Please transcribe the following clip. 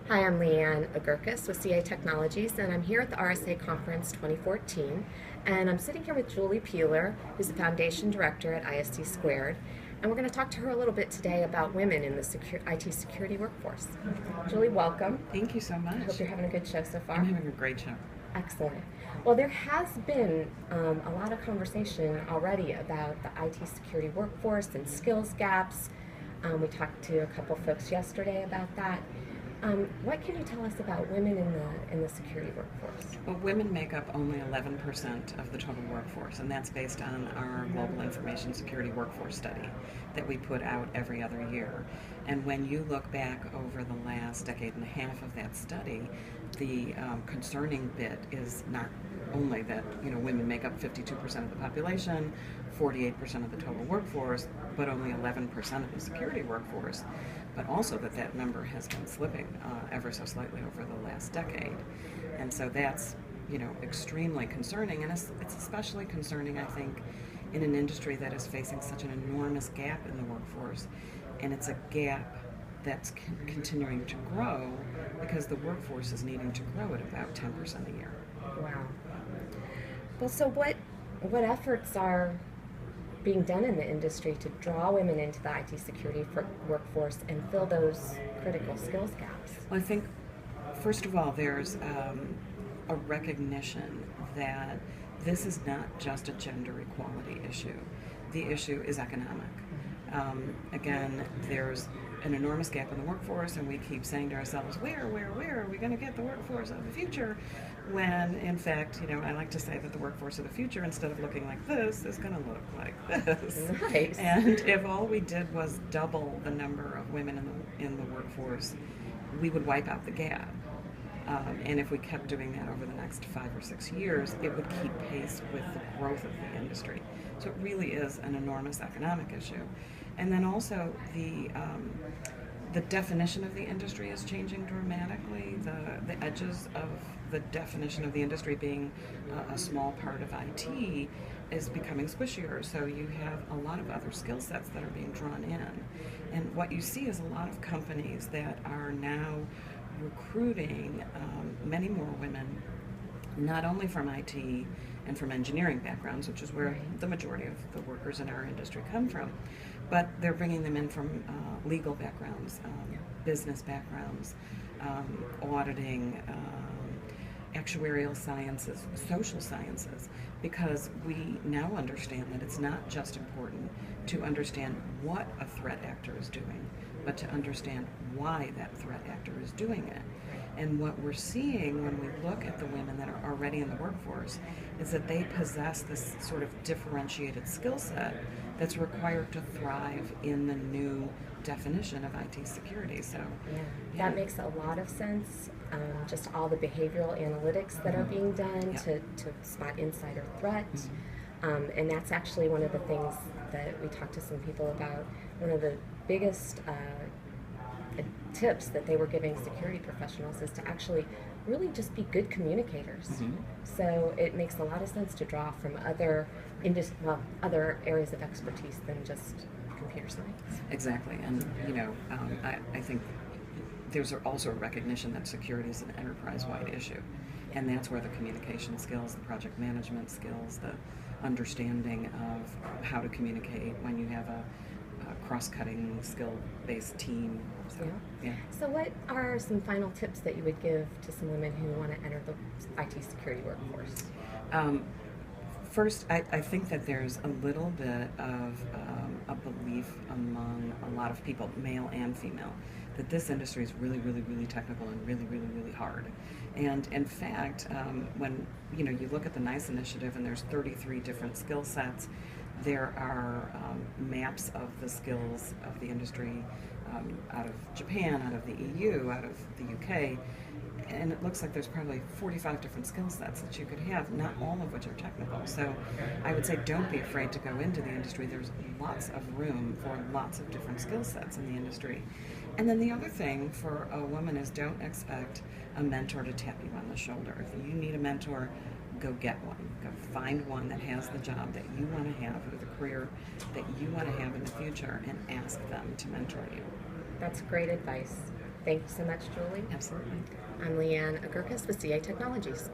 Hi, I'm Leanne Agurkis with CA Technologies, and I'm here at the RSA Conference 2014. And I'm sitting here with Julie Peeler, who's the Foundation Director at ISC2. And we're going to talk to her a little bit today about women in the IT security workforce. Julie, welcome. Thank you so I hope much. you're having a good show so far. I'm having a great show. Excellent. Well, there has been a lot of conversation already about the IT security workforce and skills gaps. We talked to a couple folks yesterday about that. What can you tell us about women in the security workforce? Well, women make up only 11% of the total workforce, and that's based on our Global Information Security Workforce Study that we put out every other year. And when you look back over the last decade and a half of that study, the concerning bit is not only that women make up 52% of the population, 48% of the total workforce, but only 11% of the security workforce, but also that number has been slipping ever so slightly over the last decade. And so that's extremely concerning, and it's especially concerning, I think, in an industry that is facing such an enormous gap in the workforce, and it's a gap that's continuing to grow because the workforce is needing to grow at about 10% a year. Wow. Well, so what efforts are being done in the industry to draw women into the IT security workforce and fill those critical skills gaps? Well, I think, first of all, there's a recognition that this is not just a gender equality issue. The issue is economic. Again, there's an enormous gap in the workforce, and we keep saying to ourselves, where are we going to get the workforce of the future? When, in fact, I like to say that the workforce of the future, instead of looking like this, is going to look like this. Nice. And if all we did was double the number of women in the workforce, we would wipe out the gap. And if we kept doing that over the next 5 or 6 years, it would keep pace with the growth of the industry. So it really is an enormous economic issue. And then also the definition of the industry is changing dramatically. The edges of the definition of the industry being a small part of IT is becoming squishier. So you have a lot of other skill sets that are being drawn in. And what you see is a lot of companies that are now recruiting many more women, not only from IT and from engineering backgrounds, which is where the majority of the workers in our industry come from, but they're bringing them in from legal backgrounds, business backgrounds, auditing, actuarial sciences, social sciences, because we now understand that it's not just important to understand what a threat actor is doing, but to understand why that threat actor is doing it. And what we're seeing when we look at the women that are already in the workforce is that they possess this sort of differentiated skill set that's required to thrive in the new definition of IT security. So that makes a lot of sense. Just all the behavioral analytics that are being done to spot insider threat. And that's actually one of the things that we talked to some people about. One of the biggest tips that they were giving security professionals is to actually really just be good communicators. So it makes a lot of sense to draw from other areas of expertise than just computer science. Exactly, and I think there's also a recognition that security is an enterprise-wide issue, and that's where the communication skills, the project management skills, the understanding of how to communicate when you have a cross-cutting, skill-based team. So what are some final tips that you would give to some women who want to enter the IT security workforce? First, I think that there's a little bit of a belief among a lot of people, male and female, that this industry is really, really, really technical and really, really, really hard. And in fact, when you look at the NICE initiative and there's 33 different skill sets, there are maps of the skills of the industry out of Japan, out of the EU, out of the UK, and it looks like there's probably 45 different skill sets that you could have, not all of which are technical. So I would say don't be afraid to go into the industry. There's lots of room for lots of different skill sets in the industry. And then the other thing for a woman is don't expect a mentor to tap you on the shoulder. If you need a mentor, go get one. Go find one that has the job that you want to have or the career that you want to have in the future and ask them to mentor you. That's great advice. Thank you so much, Julie. Absolutely. I'm Leanne Agurkas with CA Technologies.